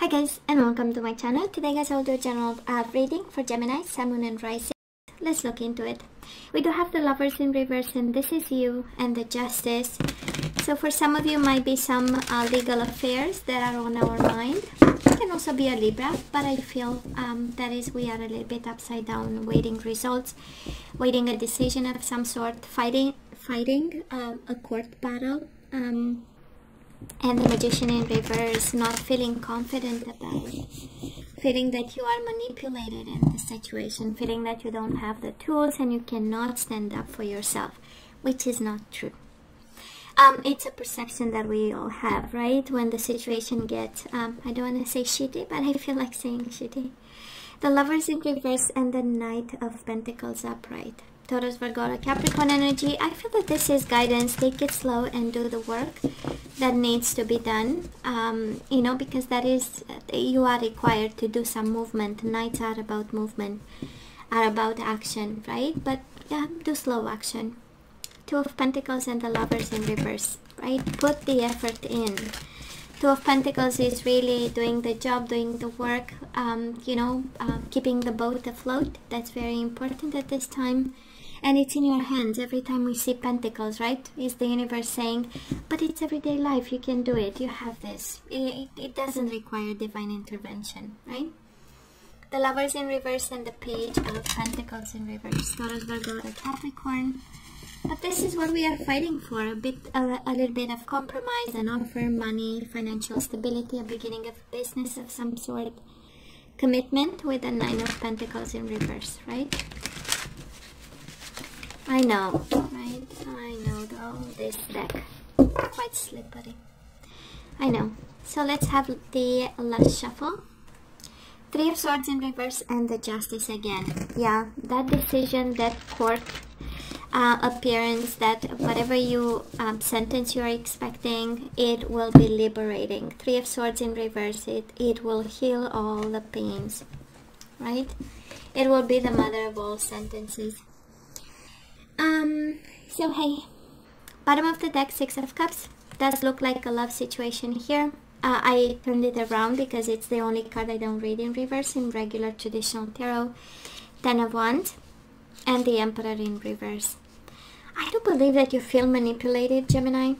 Hi guys, and welcome to my channel. Today guys, I'll do a general reading for Gemini, Sun, Moon and Rising. Let's look into it. We do have the Lovers in reverse, and this is you, and the Justice. So for some of you might be some legal affairs that are on our mind. It can also be a Libra, but I feel that is we are a little bit upside down, waiting results, waiting a decision of some sort, fighting a court battle. And the Magician in reverse, not feeling confident about it, feeling that you are manipulated in the situation, feeling that you don't have the tools and you cannot stand up for yourself, which is not true. It's a perception that we all have, right? When the situation gets, I don't want to say shitty, but I feel like saying shitty. The Lovers in reverse and the Knight of Pentacles upright. Taurus, Virgo, Capricorn energy. I feel that this is guidance. Take it slow and do the work that needs to be done. You know, because that is, you are required to do some movement. Nights are about movement, are about action, right? But yeah, do slow action. Two of Pentacles and the Lovers in reverse, right? Put the effort in. Two of Pentacles is really doing the job, doing the work, you know, keeping the boat afloat. That's very important at this time. And it's in your hands. Every time we see Pentacles, right, is the universe saying, but it's everyday life, you can do it, you have this. It doesn't require divine intervention, right? The Lovers in reverse and the Page of Pentacles in reverse. Taurus, Virgo, Capricorn. But this is what we are fighting for, a little bit of compromise, an offer, money, financial stability, a beginning of business of some sort, commitment with the Nine of Pentacles in reverse, right? I know, right? I know, though, this deck, quite slippery. I know. So let's have the last shuffle. Three of Swords in reverse and the Justice again. Yeah, that decision, that court appearance, that whatever you sentence you are expecting, it will be liberating. Three of Swords in reverse, it will heal all the pains, right? It will be the mother of all sentences. So hey, bottom of the deck, Six of Cups. Does look like a love situation here. I turned it around because it's the only card I don't read in reverse in regular traditional tarot. Ten of Wands and the Emperor in reverse. I do believe that you feel manipulated, Gemini,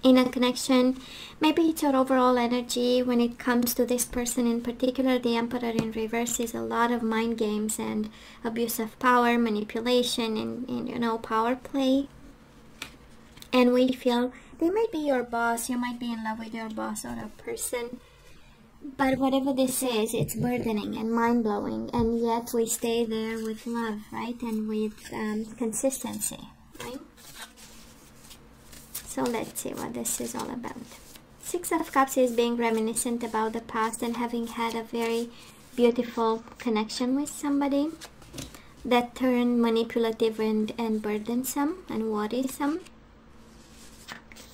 in a connection. Maybe it's your overall energy when it comes to this person in particular. The Emperor in reverse is a lot of mind games and abuse of power, manipulation, and you know, power play. And we feel they might be your boss, you might be in love with your boss or a person, but whatever this is, it's burdening and mind-blowing, and yet we stay there with love, right, and with consistency, right? So let's see what this is all about. Six of Cups is being reminiscent about the past and having had a very beautiful connection with somebody that turned manipulative and burdensome and worrisome.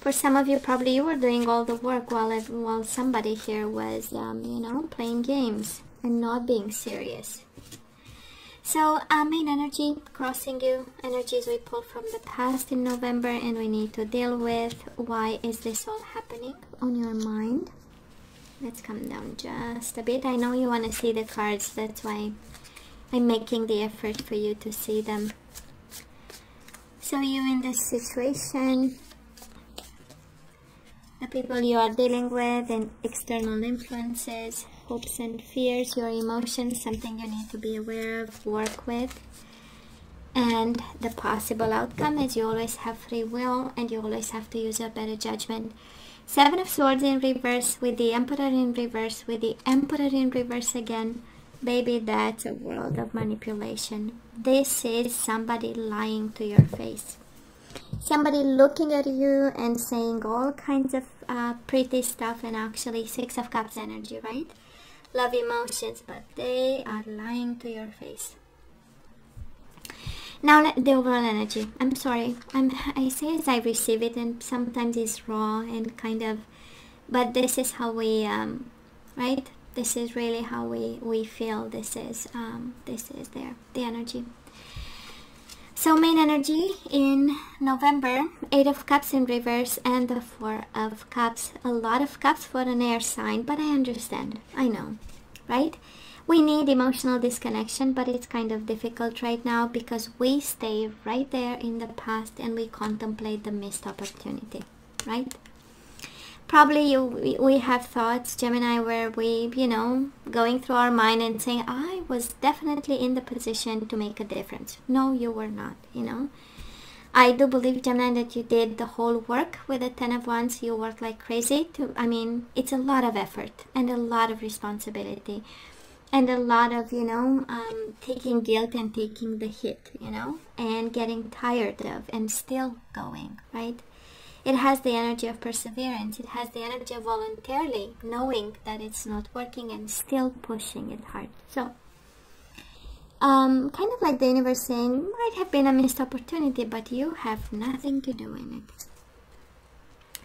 For some of you, probably you were doing all the work while somebody here was, you know, playing games and not being serious. So, main energy crossing you, energies we pulled from the past in November, and we need to deal with why is this all happening on your mind. Let's come down just a bit. I know you want to see the cards, that's why I'm making the effort for you to see them. So you in this situation, the people you are dealing with, and external influences, hopes and fears, your emotions, something you need to be aware of, work with. And the possible outcome is you always have free will and you always have to use your better judgment. Seven of Swords in reverse with the Emperor in reverse, with the Emperor in reverse again. Baby, that's a world of manipulation. This is somebody lying to your face. Somebody looking at you and saying all kinds of pretty stuff, and actually Six of Cups energy, right? Love, emotions, but they are lying to your face. Now the overall energy. I'm sorry. I say as I receive it, and sometimes it's raw and kind of, but this is how we, right? This is really how we feel. This is there, the energy. So main energy in November, 8 of Cups in reverse and the 4 of Cups. A lot of cups for an air sign, but I understand. I know, right? We need emotional disconnection, but it's kind of difficult right now because we stay right there in the past and we contemplate the missed opportunity, right? Probably we have thoughts, Gemini, where we, you know, going through our mind and saying, I was definitely in the position to make a difference. No, you were not, you know. I do believe, Gemini, that you did the whole work with the 10 of Wands. You worked like crazy. I mean, it's a lot of effort and a lot of responsibility and a lot of, you know, taking guilt and taking the hit, you know, and getting tired of and still going, right? It has the energy of perseverance. It has the energy of voluntarily knowing that it's not working and still pushing it hard. So, kind of like the universe saying, might have been a missed opportunity, but you have nothing to do in it.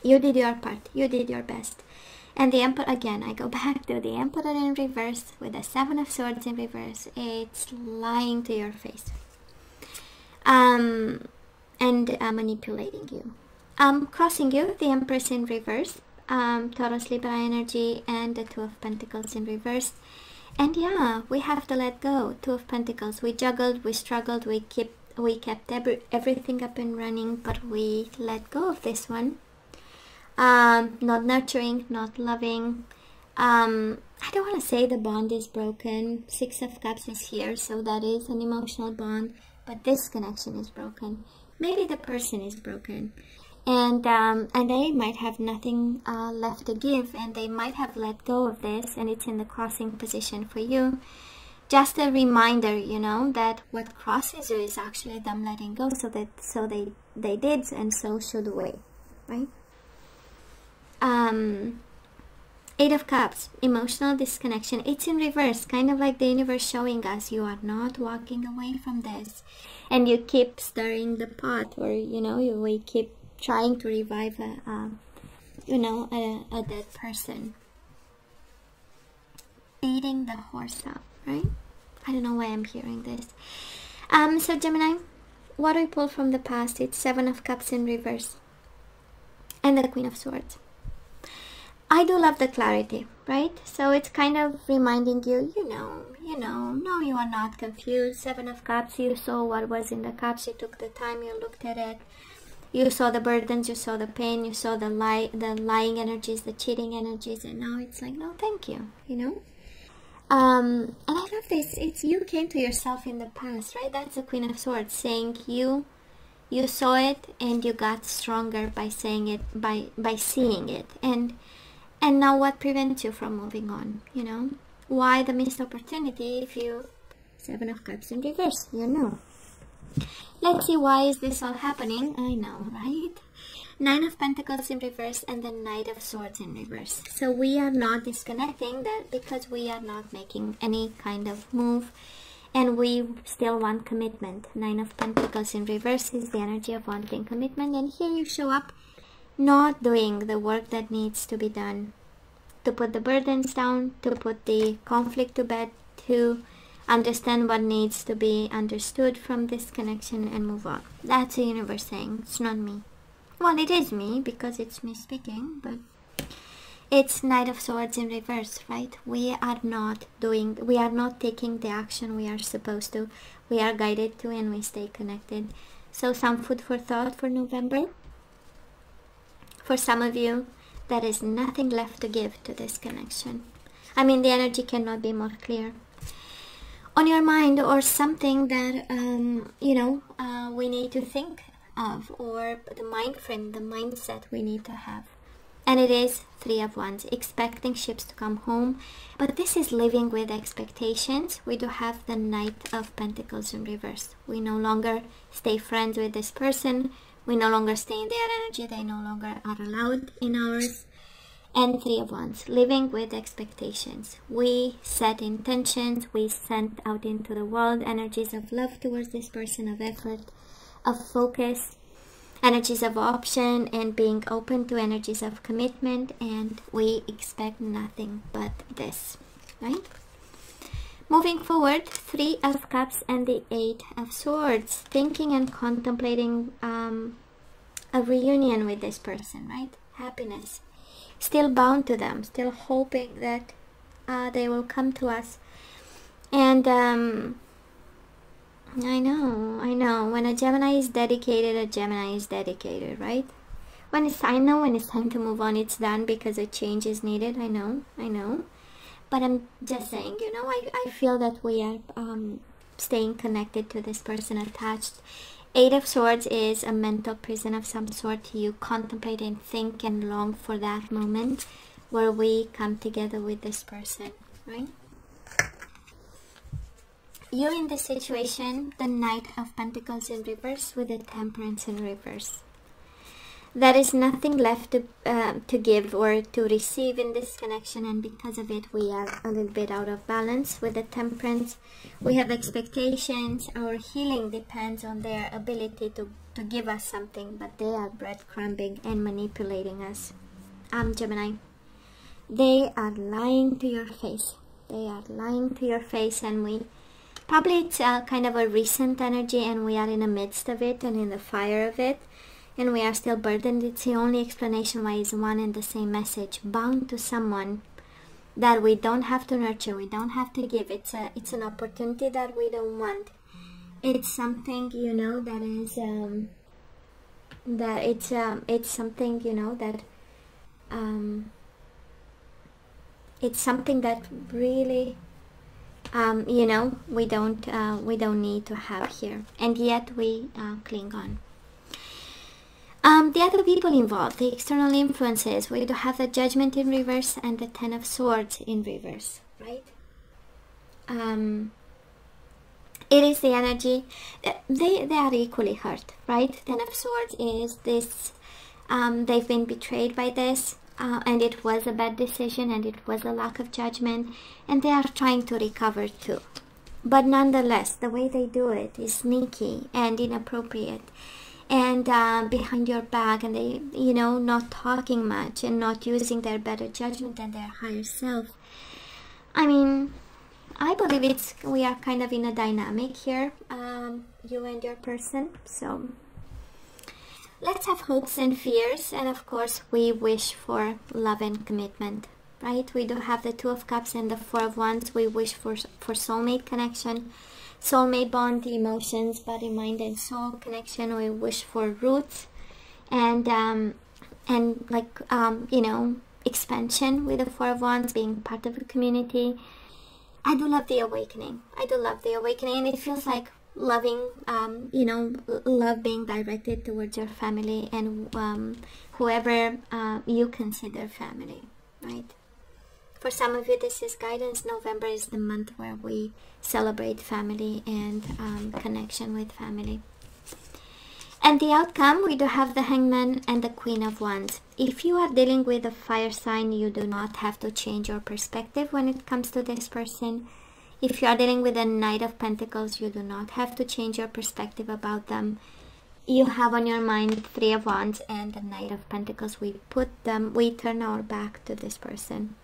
You did your part. You did your best. And the Emperor, again, I go back to the Emperor in reverse with the 7 of Swords in reverse. It's lying to your face. And manipulating you. Crossing you, the Empress in reverse, Taurus, Libra energy, and the 2 of Pentacles in reverse. And yeah, we have to let go. 2 of Pentacles. We juggled, we struggled, we kept everything up and running, but we let go of this one. Not nurturing, not loving. I don't want to say the bond is broken. 6 of Cups is here, so that is an emotional bond, but this connection is broken. Maybe the person is broken. And they might have nothing left to give, and they might have let go of this, and it's in the crossing position for you. Just a reminder, you know, that what crosses you is actually them letting go, so they did, and so should we, right? 8 of Cups, emotional disconnection. It's in reverse, kind of like the universe showing us you are not walking away from this, and you keep stirring the pot, or you know, we keep trying to revive a dead person. Beating the horse up, right? I don't know why I'm hearing this. So Gemini, what do we pull from the past? It's 7 of Cups in reverse and the Queen of Swords. I do love the clarity, right? So it's kind of reminding you, no, you are not confused. 7 of Cups, you saw what was in the cups, you took the time, you looked at it. You saw the burdens, you saw the pain, you saw the lying energies, the cheating energies, and now it's like, no, thank you, you know? And I love this. It's you came to yourself in the past, right? That's the Queen of Swords saying you saw it and you got stronger by saying it, by seeing it. And now what prevents you from moving on, you know? Why the missed opportunity if you... 7 of Cups in reverse, you know. Let's see, why is this all happening? I know, right? 9 of Pentacles in reverse and the Knight of Swords in reverse. So we are not disconnecting that because we are not making any kind of move, and we still want commitment. 9 of Pentacles in reverse is the energy of wanting commitment, and here you show up not doing the work that needs to be done, to put the burdens down, to put the conflict to bed, to understand what needs to be understood from this connection and move on. That's the universe saying, it's not me. Well, it is me because it's me speaking, but it's Knight of Swords in reverse, right? We are not taking the action we are supposed to. We are guided to, and we stay connected. So some food for thought for November. For some of you, there is nothing left to give to this connection. I mean, the energy cannot be more clear on your mind, or something that we need to think of, or the mind frame, the mindset we need to have. And it is 3 of Wands, expecting ships to come home, but this is living with expectations. We do have the Knight of Pentacles in reverse. We no longer stay friends with this person, we no longer stay in their energy, they no longer are allowed in ours. And 3 of Wands, living with expectations. We set intentions, we send out into the world energies of love towards this person, of effort, of focus, energies of option, and being open to energies of commitment, and we expect nothing but this, right? Moving forward, 3 of Cups and the 8 of Swords. Thinking and contemplating a reunion with this person, right? Happiness. Still bound to them, still hoping that they will come to us. And I know. When a Gemini is dedicated, right? I know when it's time to move on, it's done because a change is needed. I know. But I'm just saying, you know, I feel that we are staying connected to this person, attached. 8 of Swords is a mental prison of some sort. You contemplate and think and long for that moment where we come together with this person, right? You in this situation, the Knight of Pentacles in reverse with the Temperance in reverse. There is nothing left to give or to receive in this connection, and because of it we are a little bit out of balance. With the Temperance, we have expectations. Our healing depends on their ability to give us something, but they are breadcrumbing and manipulating us. Gemini, they are lying to your face. They are lying to your face, and we probably, it's kind of a recent energy, and we are in the midst of it and in the fire of it. And we are still burdened. It's the only explanation why it's one and the same message. Bound to someone that we don't have to nurture, we don't have to give. It's an opportunity that we don't want. It's something, you know, that is it's something, you know, that it's something that really you know, we don't need to have here, and yet we cling on. The other people involved, the external influences, we do have the Judgment in reverse and the 10 of Swords in reverse, right? It is the energy, they are equally hurt, right? 10 of Swords is this, they've been betrayed by this, and it was a bad decision, and it was a lack of judgment, and they are trying to recover too. But nonetheless, the way they do it is sneaky and inappropriate, and behind your back, and they, you know, not talking much and not using their better judgment and their higher self. I mean, I believe we are kind of in a dynamic here, you and your person. So let's have hopes and fears, and of course we wish for love and commitment, right? We do have the 2 of Cups and the 4 of Wands. We wish for soulmate connection, soulmate bond, emotions, body, mind, and soul connection. We wish for roots and like you know, expansion with the 4 of Wands, being part of a community. I do love the awakening. I do love the awakening, and it feels like loving, you know, love being directed towards your family and whoever you consider family, right? For some of you, this is guidance. November is the month where we celebrate family and connection with family. And the outcome, we do have the Hangman and the Queen of Wands. If you are dealing with a fire sign, you do not have to change your perspective when it comes to this person. If you are dealing with a Knight of Pentacles, you do not have to change your perspective about them. You have on your mind 3 of Wands and the Knight of Pentacles. We turn our back to this person.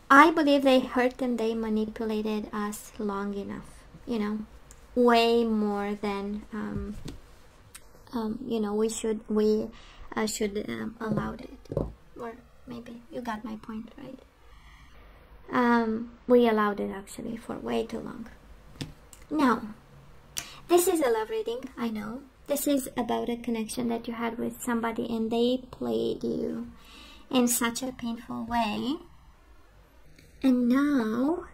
I believe they hurt and they manipulated us long enough, you know, way more than you know, we should allowed it. Or maybe you got my point, right? We allowed it actually for way too long. Now, this is a love reading, I know. This is about a connection that you had with somebody and they played you in such a painful way. And now,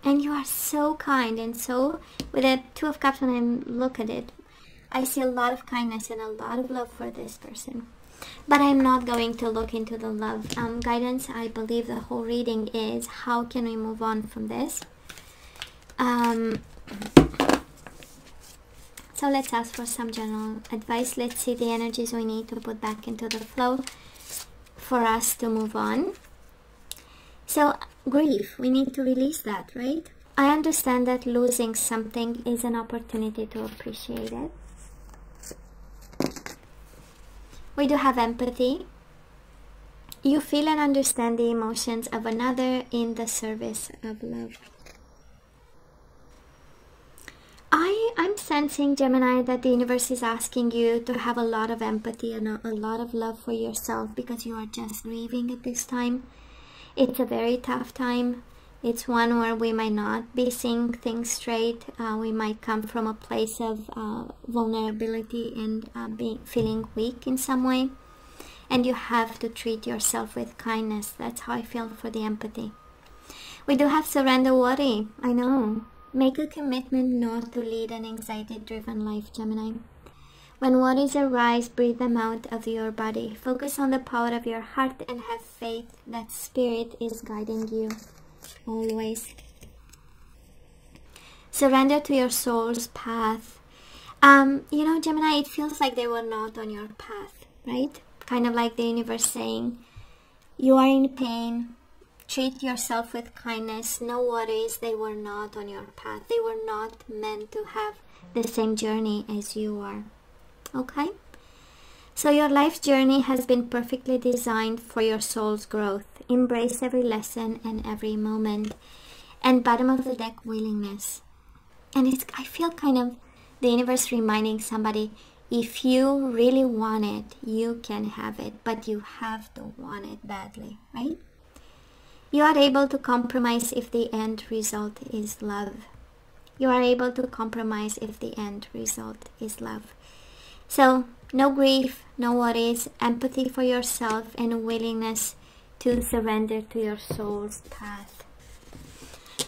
and you are so kind, and so, with the 2 of Cups, when I look at it, I see a lot of kindness and a lot of love for this person. But I'm not going to look into the love guidance. I believe the whole reading is how can we move on from this. So let's ask for some general advice. Let's see the energies we need to put back into the flow for us to move on. So grief, we need to release that, right? I understand that losing something is an opportunity to appreciate it. We do have empathy. You feel and understand the emotions of another in the service of love. sensing, Gemini, that the universe is asking you to have a lot of empathy and a lot of love for yourself, because you are just grieving at this time. It's a very tough time. It's one where we might not be seeing things straight. We might come from a place of vulnerability and feeling weak in some way. And you have to treat yourself with kindness. That's how I feel for the empathy. We do have surrender worry. I know. Make a commitment not to lead an anxiety-driven life, Gemini. When worries arise, breathe them out of your body. Focus on the power of your heart and have faith that Spirit is guiding you always. Surrender to your soul's path. You know, Gemini, it feels like they were not on your path, right? Kind of like the universe saying, you are in pain. Treat yourself with kindness. No worries, they were not on your path. They were not meant to have the same journey as you are. Okay? So your life journey has been perfectly designed for your soul's growth. Embrace every lesson and every moment. And bottom of the deck, willingness. And I feel kind of the universe reminding somebody, if you really want it, you can have it. But you have to want it badly, right? You are able to compromise if the end result is love. You are able to compromise if the end result is love. So, no grief, no worries, empathy for yourself, and a willingness to surrender to your soul's path.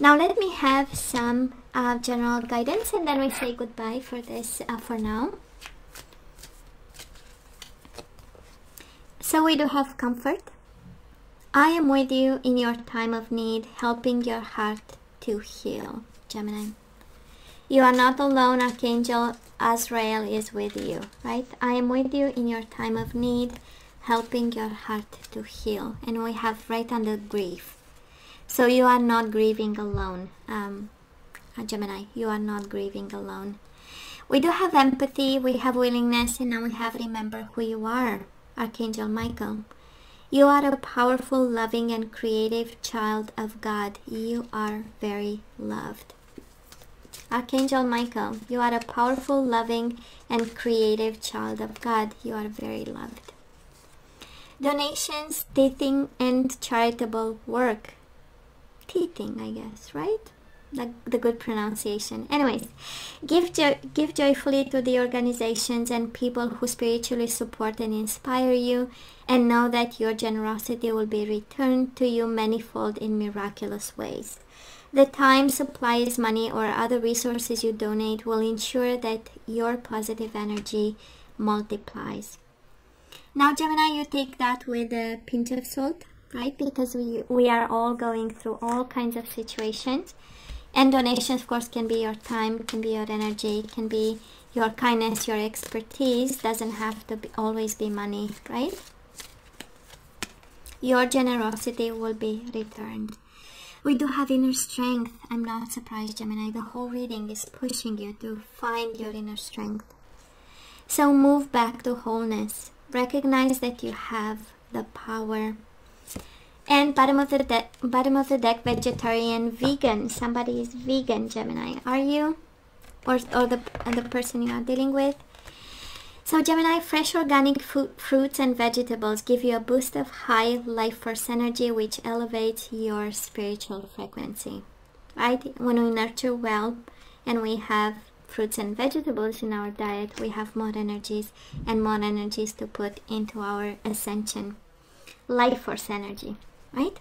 Now, let me have some general guidance, and then we say goodbye for this for now. So, we do have comfort. I am with you in your time of need, helping your heart to heal, Gemini. You are not alone. Archangel Azrael is with you, right? I am with you in your time of need, helping your heart to heal. And we have right under grief. So you are not grieving alone, Gemini. You are not grieving alone. We do have empathy, we have willingness, and now we have remember who you are, Archangel Michael. You are a powerful, loving, and creative child of God. You are very loved. Archangel Michael, you are a powerful, loving, and creative child of God. You are very loved. Donations, teaching, and charitable work. Teaching, I guess, right? The good pronunciation. Anyways, give joyfully to the organizations and people who spiritually support and inspire you, and know that your generosity will be returned to you manifold in miraculous ways. The time, supplies, money, or other resources you donate will ensure that your positive energy multiplies. Now, Gemini, you take that with a pinch of salt, right? Because we are all going through all kinds of situations. And donations, of course, can be your time, can be your energy, can be your kindness, your expertise. Doesn't have to always be money, right? Your generosity will be returned. We do have inner strength. I'm not surprised, Gemini. The whole reading is pushing you to find your inner strength. So move back to wholeness. Recognize that you have the power. And bottom of the deck, vegetarian, vegan. Somebody is vegan, Gemini. Are you? Or the person you are dealing with? So Gemini, fresh organic fruits and vegetables give you a boost of high life force energy, which elevates your spiritual frequency. Right? When we nurture well and we have fruits and vegetables in our diet, we have more energies and more energies to put into our ascension. Life force energy. Right?